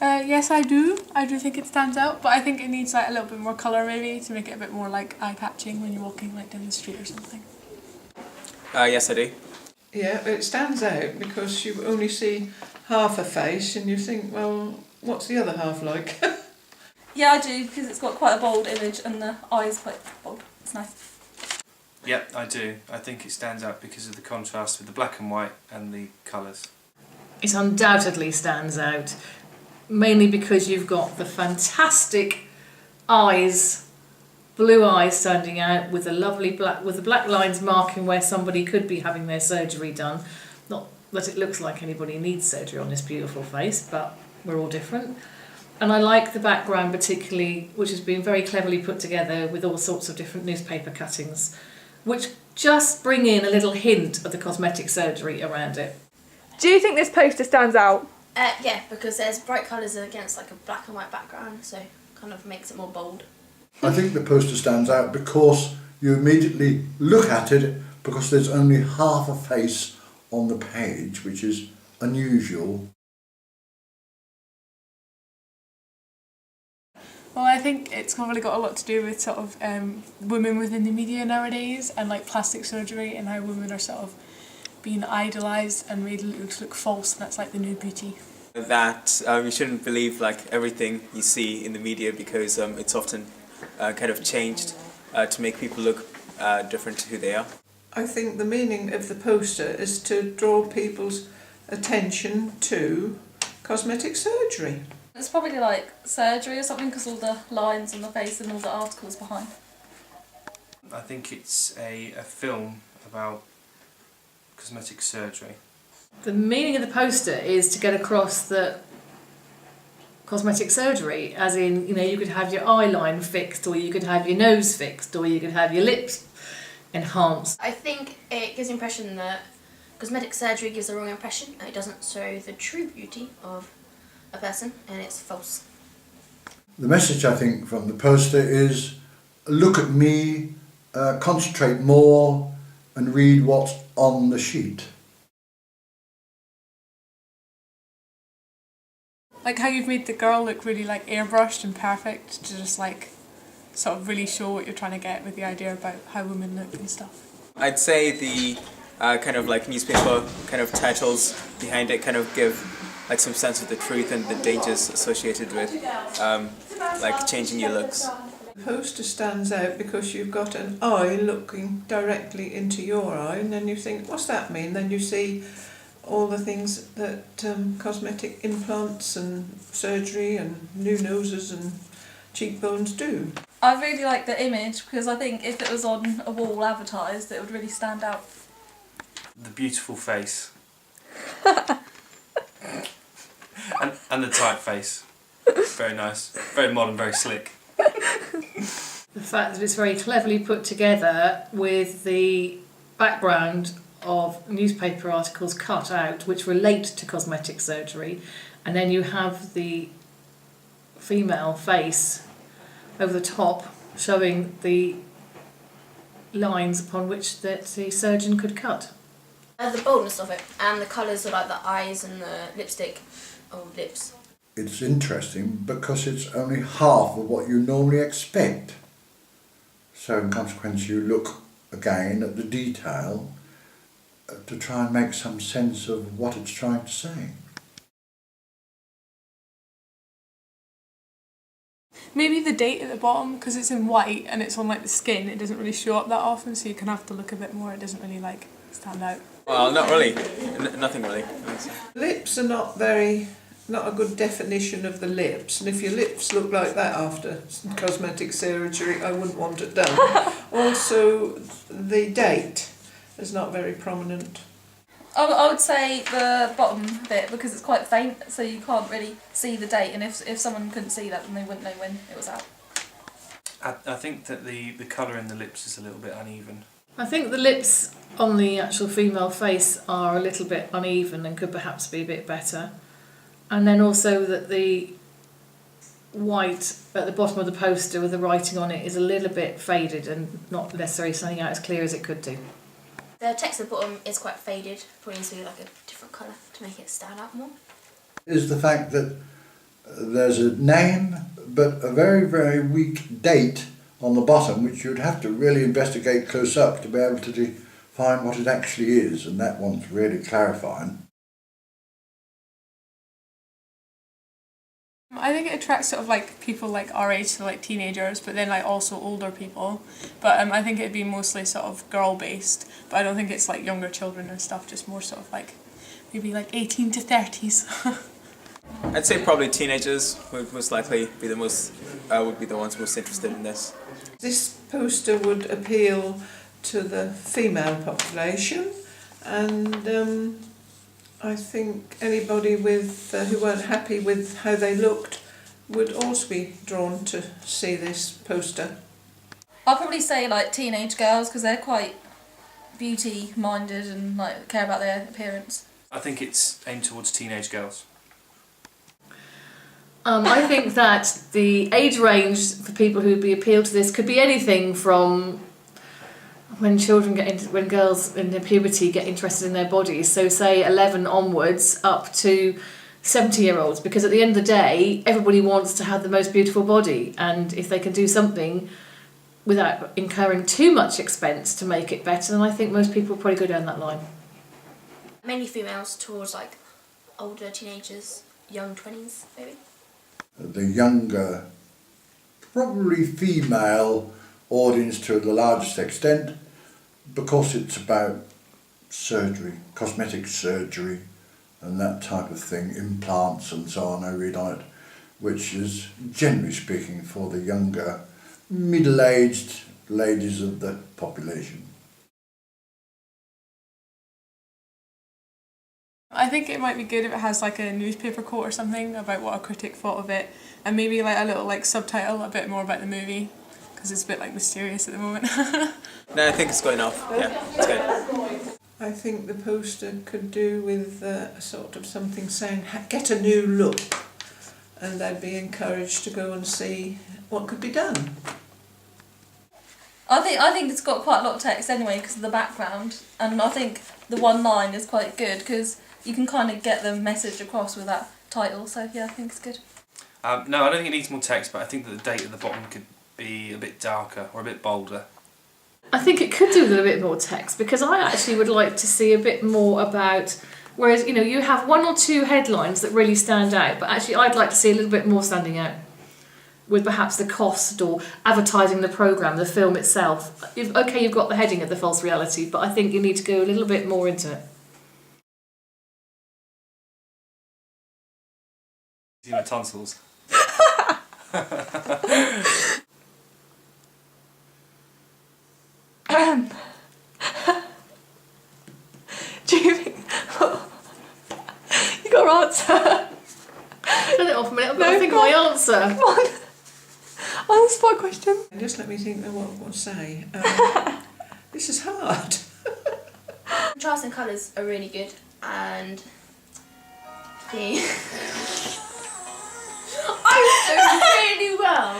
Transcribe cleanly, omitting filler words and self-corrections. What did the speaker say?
Yes, I do. I do think it stands out, but I think it needs like a little bit more colour maybe to make it a bit more like eye-catching when you're walking like down the street or something. Yes, I do. Yeah, it stands out because you only see half a face and you think, well, what's the other half like? Yeah, I do, because it's got quite a bold image and the eye is quite bold. It's nice. Yep, I do. I think it stands out because of the contrast with the black and white and the colours. It undoubtedly stands out, mainly because you've got the fantastic eyes, blue eyes standing out with the lovely with the black lines marking where somebody could be having their surgery done. Not that it looks like anybody needs surgery on this beautiful face, but we're all different. And I like the background particularly, which has been very cleverly put together with all sorts of different newspaper cuttings, which just bring in a little hint of the cosmetic surgery around it. Do you think this poster stands out? Yeah, because there's bright colours against like a black and white background, so kind of makes it more bold. I think the poster stands out because you immediately look at it because there's only half a face on the page, which is unusual. Well, I think it's probably got a lot to do with sort of women within the media nowadays and like plastic surgery and how women are sort of being idolised and made to look false, and that's like the new beauty. That you shouldn't believe like everything you see in the media because it's often kind of changed to make people look different to who they are. I think the meaning of the poster is to draw people's attention to cosmetic surgery. It's probably like surgery or something because all the lines on the face and all the articles behind. I think it's a film about cosmetic surgery. The meaning of the poster is to get across that cosmetic surgery, as in, you know, you could have your eye line fixed, or you could have your nose fixed, or you could have your lips enhanced. I think it gives the impression that cosmetic surgery gives the wrong impression and it doesn't show the true beauty of a person, and it's false. The message, I think, from the poster is look at me, concentrate more and read what's on the sheet. Like how you've made the girl look really like airbrushed and perfect to just like sort of really show what you're trying to get with the idea about how women look and stuff. I'd say the kind of like newspaper kind of titles behind it kind of give like some sense of the truth and the dangers associated with like changing your looks. The poster stands out because you've got an eye looking directly into your eye, and then you think, what's that mean? Then you see all the things that cosmetic implants and surgery and new noses and cheekbones do. I really like the image because I think if it was on a wall advertised, it would really stand out. The beautiful face. and the tight face. Very nice. Very modern, very slick. The fact that it's very cleverly put together with the background of newspaper articles cut out which relate to cosmetic surgery, and then you have the female face over the top showing the lines upon which the surgeon could cut. The boldness of it and the colours of like the eyes and the lipstick or lips. It's interesting because it's only half of what you normally expect. So in consequence you look again at the detail to try and make some sense of what it's trying to say. Maybe the date at the bottom, because it's in white and it's on like the skin, it doesn't really show up that often, so you can have to look a bit more. It doesn't really like stand out. Well, not really. Nothing really. Lips are not a good definition of the lips, and if your lips look like that after cosmetic surgery, I wouldn't want it done. Also, the date is not very prominent. I would say the bottom bit because it's quite faint, so you can't really see the date, and if someone couldn't see that, then they wouldn't know when it was out. I think that the colour in the lips is a little bit uneven. I think the lips on the actual female face are a little bit uneven and could perhaps be a bit better. And then also that the white at the bottom of the poster with the writing on it is a little bit faded and not necessarily standing out as clear as it could do. The text at the bottom is quite faded, probably needs to be like a different colour to make it stand out more. Is the fact that There's a name, but a very, very weak date on the bottom, which you'd have to really investigate close up to be able to define what it actually is, and that one's really clarifying. I think it attracts sort of like people like our age, so like teenagers, but then like also older people. But I think it'd be mostly sort of girl based, but I don't think it's like younger children and stuff, just more sort of like maybe like 18 to 30s. I'd say probably teenagers would most likely be the most would be the ones most interested in this. This poster would appeal to the female population, and I think anybody with who weren't happy with how they looked would also be drawn to see this poster. I'll probably say like teenage girls because they're quite beauty minded and like care about their appearance. I think it's aimed towards teenage girls. I think that the age range for people who would be appealed to this could be anything from when girls in their puberty get interested in their bodies, so say 11 onwards up to 70-year-olds, because at the end of the day everybody wants to have the most beautiful body, and if they can do something without incurring too much expense to make it better, then I think most people will probably go down that line. Mainly females towards like older teenagers, young 20s maybe. The younger, probably female audience to the largest extent, because it's about surgery, cosmetic surgery and that type of thing, implants and so on, I read on it, which is generally speaking for the younger, middle-aged ladies of the population. I think it might be good if it has like a newspaper quote or something about what a critic thought of it, and maybe like a little like subtitle a bit more about the movie, because it's a bit like mysterious at the moment. No, I think it's good enough. Yeah, it's good. I think the poster could do with sort of something saying get a new look, and they'd be encouraged to go and see what could be done. I think it's got quite a lot of text anyway because of the background, and I think the one line is quite good because you can kind of get the message across with that title. So yeah, I think it's good. No, I don't think it needs more text, but I think that the date at the bottom could be a bit darker or a bit bolder. I think it could do with a bit more text, because I actually would like to see a bit more about, whereas you have one or two headlines that really stand out, but actually I'd like to see a little bit more standing out, with perhaps the cost or advertising the programme, the film itself. You've got the heading of the false reality, but I think you need to go a little bit more into it. My tonsils. Do you think you got your answer? Turn it off a minute, I've got to think of my answer. Come on. On the spot question. Just let me think of what to say. This is hard. Contrasting colours are really good, and the I was doing really well.